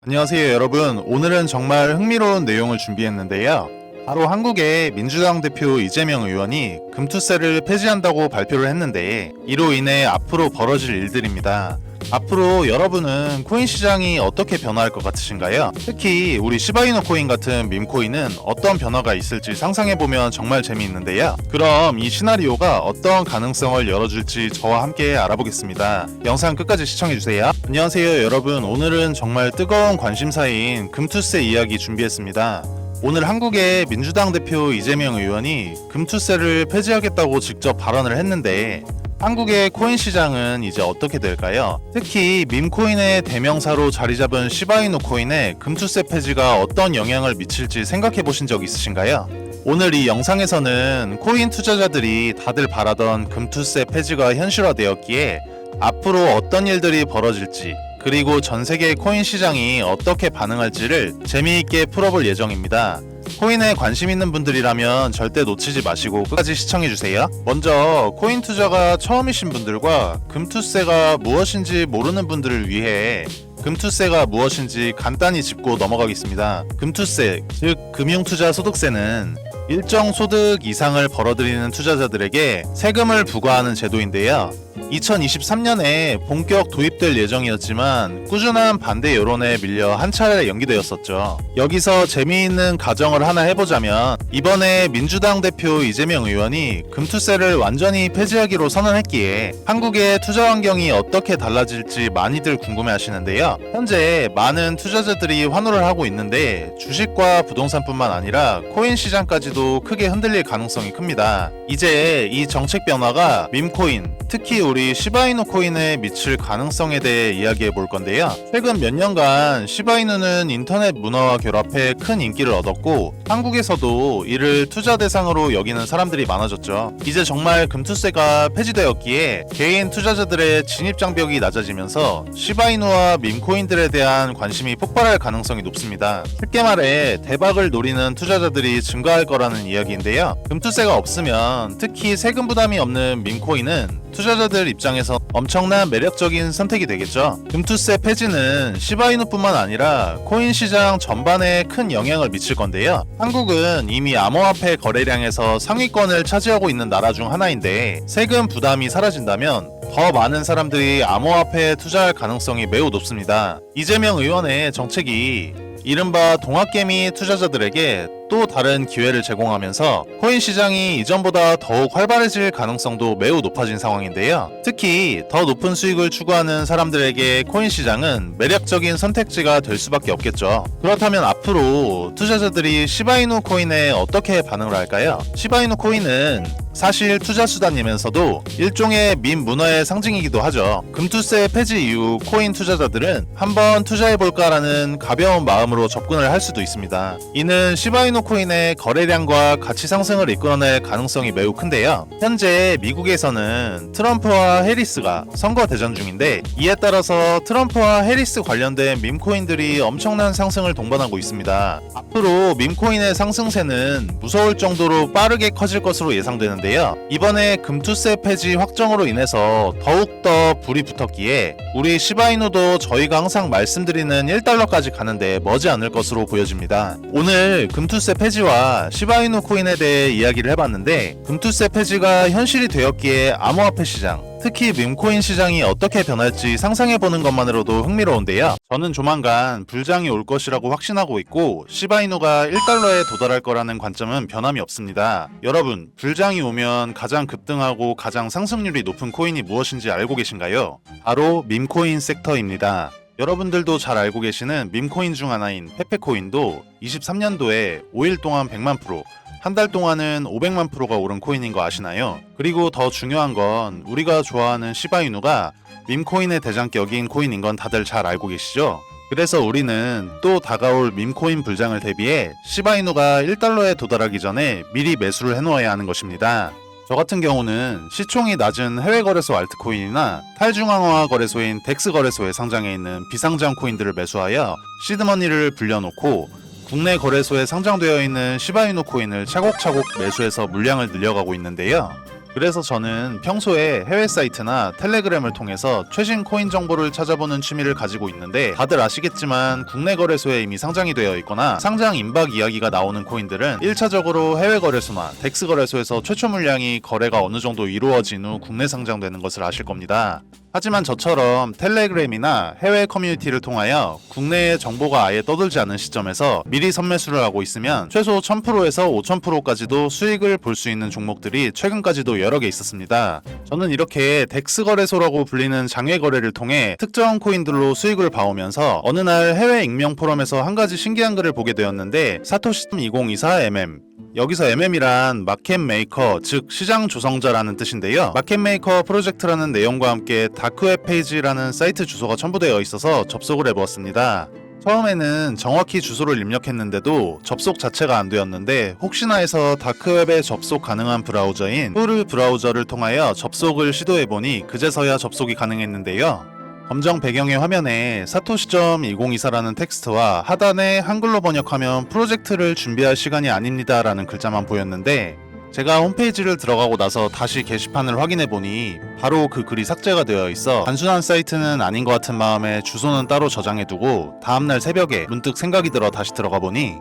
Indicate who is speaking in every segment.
Speaker 1: 안녕하세요 여러분. 오늘은 정말 흥미로운 내용을 준비했는데요. 바로 한국의 민주당 대표 이재명 의원이 금투세를 폐지한다고 발표를 했는데 이로 인해 앞으로 벌어질 일들입니다. 앞으로 여러분은 코인 시장이 어떻게 변화할 것 같으신가요? 특히 우리 시바이누 코인 같은 밈코인은 어떤 변화가 있을지 상상해보면 정말 재미있는데요. 그럼 이 시나리오가 어떤 가능성을 열어줄지 저와 함께 알아보겠습니다. 영상 끝까지 시청해주세요. 안녕하세요 여러분. 오늘은 정말 뜨거운 관심사인 금투세 이야기 준비했습니다. 오늘 한국의 민주당 대표 이재명 의원이 금투세를 폐지하겠다고 직접 발언을 했는데 한국의 코인 시장은 이제 어떻게 될까요? 특히 밈코인의 대명사로 자리 잡은 시바이누 코인에 금투세 폐지가 어떤 영향을 미칠지 생각해 보신 적 있으신가요? 오늘 이 영상에서는 코인 투자자들이 다들 바라던 금투세 폐지가 현실화되었기에 앞으로 어떤 일들이 벌어질지 그리고 전 세계 코인 시장이 어떻게 반응할지를 재미있게 풀어볼 예정입니다. 코인에 관심 있는 분들이라면 절대 놓치지 마시고 끝까지 시청해주세요. 먼저 코인 투자가 처음이신 분들과 금투세가 무엇인지 모르는 분들을 위해 금투세가 무엇인지 간단히 짚고 넘어가겠습니다. 금투세, 즉 금융투자 소득세는 일정 소득 이상을 벌어들이는 투자자들에게 세금을 부과하는 제도인데요. 2023년에 본격 도입될 예정이었지만 꾸준한 반대 여론에 밀려 한 차례 연기되었었죠. 여기서 재미있는 가정을 하나 해보자면 이번에 민주당 대표 이재명 의원이 금투세를 완전히 폐지하기로 선언했기에 한국의 투자 환경이 어떻게 달라질지 많이들 궁금해하시는데요. 현재 많은 투자자들이 환호를 하고 있는데 주식과 부동산뿐만 아니라 코인 시장까지도 크게 흔들릴 가능성이 큽니다. 이제 이 정책 변화가 밈코인, 특히 우리 시바이누 코인에 미칠 가능성에 대해 이야기해 볼 건데요. 최근 몇 년간 시바이누는 인터넷 문화와 결합해 큰 인기를 얻었고 한국에서도 이를 투자 대상으로 여기는 사람들이 많아졌죠. 이제 정말 금투세가 폐지되었기에 개인 투자자들의 진입 장벽이 낮아지면서 시바이누와 밈코인들에 대한 관심이 폭발할 가능성이 높습니다. 쉽게 말해 대박을 노리는 투자자들이 증가할 거라는 이야기인데요. 금투세가 없으면 특히 세금 부담이 없는 밈코인은 투자자들 입장에서 엄청난 매력적인 선택이 되겠죠. 금투세 폐지는 시바이누뿐만 아니라 코인 시장 전반에 큰 영향을 미칠 건데요. 한국은 이미 암호화폐 거래량에서 상위권을 차지하고 있는 나라 중 하나인데 세금 부담이 사라진다면 더 많은 사람들이 암호화폐에 투자할 가능성이 매우 높습니다. 이재명 의원의 정책이 이른바 동학개미 투자자들에게 또 다른 기회를 제공하면서 코인 시장이 이전보다 더욱 활발해질 가능성도 매우 높아진 상황인데요. 특히 더 높은 수익을 추구하는 사람들에게 코인 시장은 매력적인 선택지가 될 수밖에 없겠죠. 그렇다면 앞으로 투자자들이 시바이누 코인에 어떻게 반응을 할까요? 시바이누 코인은 사실 투자 수단이면서도 일종의 밈 문화의 상징이기도 하죠. 금투세 폐지 이후 코인 투자자들은 한번 투자해볼까라는 가벼운 마음으로 접근을 할 수도 있습니다. 이는 시바이누 코인의 거래량과 가치 상승을 이끌어낼 가능성이 매우 큰데요. 현재 미국에서는 트럼프와 해리스가 선거 대전 중인데 이에 따라서 트럼프와 해리스 관련된 밈코인들이 엄청난 상승을 동반하고 있습니다. 앞으로 밈코인의 상승세는 무서울 정도로 빠르게 커질 것으로 예상되는데 이번에 금투세 폐지 확정으로 인해서 더욱더 불이 붙었기에 우리 시바이누도 저희가 항상 말씀드리는 1달러까지 가는데 머지 않을 것으로 보여집니다. 오늘 금투세 폐지와 시바이누 코인에 대해 이야기를 해봤는데 금투세 폐지가 현실이 되었기에 암호화폐 시장, 특히 밈코인 시장이 어떻게 변할지 상상해보는 것만으로도 흥미로운데요. 저는 조만간 불장이 올 것이라고 확신하고 있고 시바이누가 1달러에 도달할 거라는 관점은 변함이 없습니다. 여러분, 불장이 오면 가장 급등하고 가장 상승률이 높은 코인이 무엇인지 알고 계신가요? 바로 밈코인 섹터입니다. 여러분들도 잘 알고 계시는 밈코인 중 하나인 페페코인도 23년도에 5일 동안 100만 프로, 한 달 동안은 500만 프로가 오른 코인인 거 아시나요? 그리고 더 중요한 건 우리가 좋아하는 시바이누가 밈코인의 대장격인 코인인 건 다들 잘 알고 계시죠? 그래서 우리는 또 다가올 밈코인 불장을 대비해 시바이누가 1달러에 도달하기 전에 미리 매수를 해놓아야 하는 것입니다. 저 같은 경우는 시총이 낮은 해외 거래소 알트코인이나 탈중앙화 거래소인 덱스 거래소에 상장해 있는 비상장 코인들을 매수하여 시드머니를 불려놓고 국내 거래소에 상장되어 있는 시바이누 코인을 차곡차곡 매수해서 물량을 늘려가고 있는데요. 그래서 저는 평소에 해외 사이트나 텔레그램을 통해서 최신 코인 정보를 찾아보는 취미를 가지고 있는데, 다들 아시겠지만 국내 거래소에 이미 상장이 되어 있거나 상장 임박 이야기가 나오는 코인들은 1차적으로 해외 거래소나 덱스 거래소에서 최초 물량이 거래가 어느 정도 이루어진 후 국내 상장되는 것을 아실 겁니다. 하지만 저처럼 텔레그램이나 해외 커뮤니티를 통하여 국내에 정보가 아예 떠돌지 않은 시점에서 미리 선매수를 하고 있으면 최소 1000%에서 5000%까지도 수익을 볼 수 있는 종목들이 최근까지도 여러 개 있었습니다. 저는 이렇게 덱스 거래소라고 불리는 장외 거래를 통해 특정 코인들로 수익을 봐오면서 어느 날 해외 익명 포럼에서 한 가지 신기한 글을 보게 되었는데, 사토시 2024mm, 여기서 MM이란 마켓 메이커, 즉 시장 조성자라는 뜻인데요. 마켓 메이커 프로젝트라는 내용과 함께 다크웹 페이지라는 사이트 주소가 첨부되어 있어서 접속을 해보았습니다. 처음에는 정확히 주소를 입력했는데도 접속 자체가 안 되었는데, 혹시나 해서 다크웹에 접속 가능한 브라우저인 푸르 브라우저를 통하여 접속을 시도해보니 그제서야 접속이 가능했는데요. 검정 배경의 화면에 사토시.2024라는 텍스트와 하단에 한글로 번역하면 프로젝트를 준비할 시간이 아닙니다 라는 글자만 보였는데, 제가 홈페이지를 들어가고 나서 다시 게시판을 확인해보니 바로 그 글이 삭제가 되어 있어 단순한 사이트는 아닌 것 같은 마음에 주소는 따로 저장해두고 다음날 새벽에 문득 생각이 들어 다시 들어가보니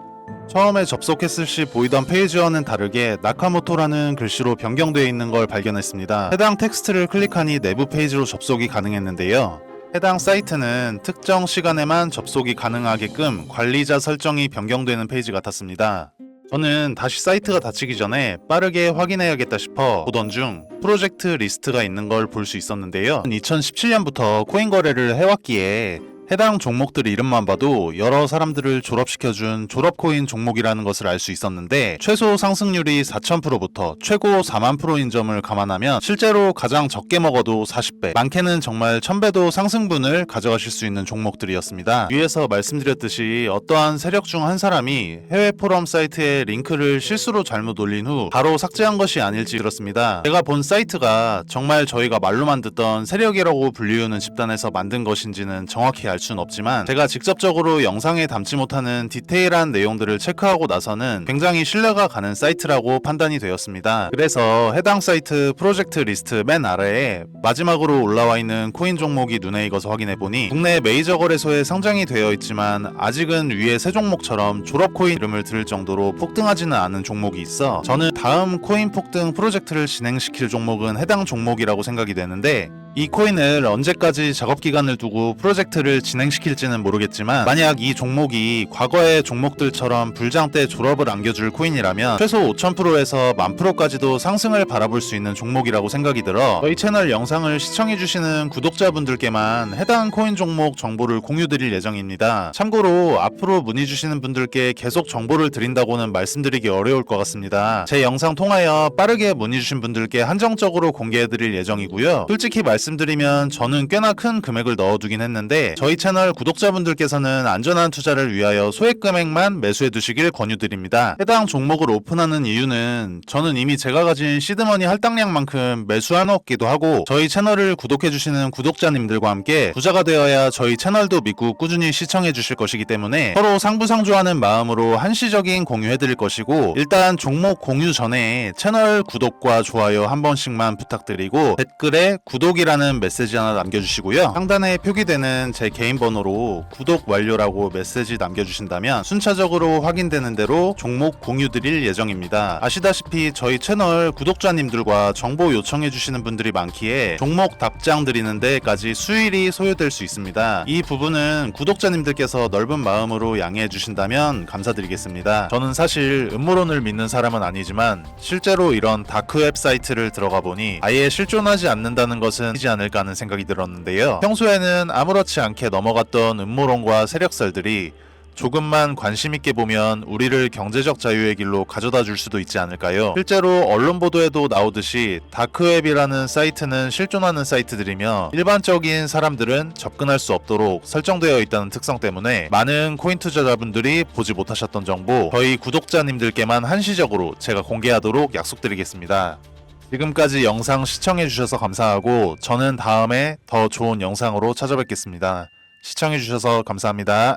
Speaker 1: 처음에 접속했을 시 보이던 페이지와는 다르게 나카모토라는 글씨로 변경되어 있는 걸 발견했습니다. 해당 텍스트를 클릭하니 내부 페이지로 접속이 가능했는데요. 해당 사이트는 특정 시간에만 접속이 가능하게끔 관리자 설정이 변경되는 페이지 같았습니다. 저는 다시 사이트가 닫히기 전에 빠르게 확인해야겠다 싶어 보던 중 프로젝트 리스트가 있는 걸 볼 수 있었는데요. 2017년부터 코인 거래를 해왔기에 해당 종목들 이름만 봐도 여러 사람들을 졸업시켜준 졸업코인 종목이라는 것을 알 수 있었는데, 최소 상승률이 4000%부터 최고 40000%인 점을 감안하면 실제로 가장 적게 먹어도 40배, 많게는 정말 1000배도 상승분을 가져가실 수 있는 종목들이었습니다. 위에서 말씀드렸듯이 어떠한 세력 중 한 사람이 해외 포럼 사이트에 링크를 실수로 잘못 올린 후 바로 삭제한 것이 아닐지 들었습니다. 제가 본 사이트가 정말 저희가 말로만 듣던 세력이라고 불리우는 집단에서 만든 것인지는 정확히 알 수는 없지만, 제가 직접적으로 영상에 담지 못하는 디테일한 내용들을 체크하고 나서는 굉장히 신뢰가 가는 사이트라고 판단이 되었습니다. 그래서 해당 사이트 프로젝트 리스트 맨 아래에 마지막으로 올라와 있는 코인 종목이 눈에 익어서 확인해보니 국내 메이저 거래소에 상장이 되어 있지만 아직은 위에 세 종목처럼 졸업코인 이름을 들을 정도로 폭등하지는 않은 종목이 있어 저는 다음 코인 폭등 프로젝트를 진행시킬 종목은 해당 종목이라고 생각이 되는데, 이 코인을 언제까지 작업기간을 두고 프로젝트를 진행시킬지는 모르겠지만, 만약 이 종목이 과거의 종목들처럼 불장 때 졸업을 안겨줄 코인이라면 최소 5000%에서 10,000%까지도 상승을 바라볼 수 있는 종목이라고 생각이 들어 저희 채널 영상을 시청해주시는 구독자분들께만 해당 코인 종목 정보를 공유드릴 예정입니다. 참고로 앞으로 문의 주시는 분들께 계속 정보를 드린다고는 말씀드리기 어려울 것 같습니다. 제 영상 통하여 빠르게 문의 주신 분들께 한정적으로 공개해드릴 예정이고요. 솔직히 말씀드리면 저는 꽤나 큰 금액을 넣어두긴 했는데, 저희 채널 구독자분들께서는 안전한 투자를 위하여 소액 금액만 매수해 두시길 권유드립니다. 해당 종목을 오픈하는 이유는 저는 이미 제가 가진 시드머니 할당량만큼 매수해놓기도 하고, 저희 채널을 구독해주시는 구독자님들과 함께 부자가 되어야 저희 채널도 믿고 꾸준히 시청해주실 것이기 때문에 서로 상부상조하는 마음으로 한시적인 공유해드릴 것이고, 일단 종목 공유 전에 채널 구독과 좋아요 한 번씩만 부탁드리고 댓글에 구독이라는 메시지 하나 남겨주시고요. 상단에 표기되는 제 개인 번호로 구독 완료라고 메시지 남겨주신다면 순차적으로 확인되는 대로 종목 공유 드릴 예정입니다. 아시다시피 저희 채널 구독자님들과 정보 요청해주시는 분들이 많기에 종목 답장 드리는 데까지 수일이 소요될 수 있습니다. 이 부분은 구독자님들께서 넓은 마음으로 양해해 주신다면 감사드리겠습니다. 저는 사실 음모론을 믿는 사람은 아니지만 실제로 이런 다크웹 사이트를 들어가 보니 아예 실존하지 않는다는 것은 이지 않을까 하는 생각이 들었는데요. 평소에는 아무렇지 않게 넘어갔던 음모론과 세력설들이 조금만 관심 있게 보면 우리를 경제적 자유의 길로 가져다 줄 수도 있지 않을까요? 실제로 언론 보도에도 나오듯이 다크웹이라는 사이트는 실존하는 사이트들이며 일반적인 사람들은 접근할 수 없도록 설정되어 있다는 특성 때문에 많은 코인 투자자분들이 보지 못하셨던 정보 저희 구독자님들께만 한시적으로 제가 공개하도록 약속드리겠습니다. 지금까지 영상 시청해주셔서 감사하고 저는 다음에 더 좋은 영상으로 찾아뵙겠습니다. 시청해주셔서 감사합니다.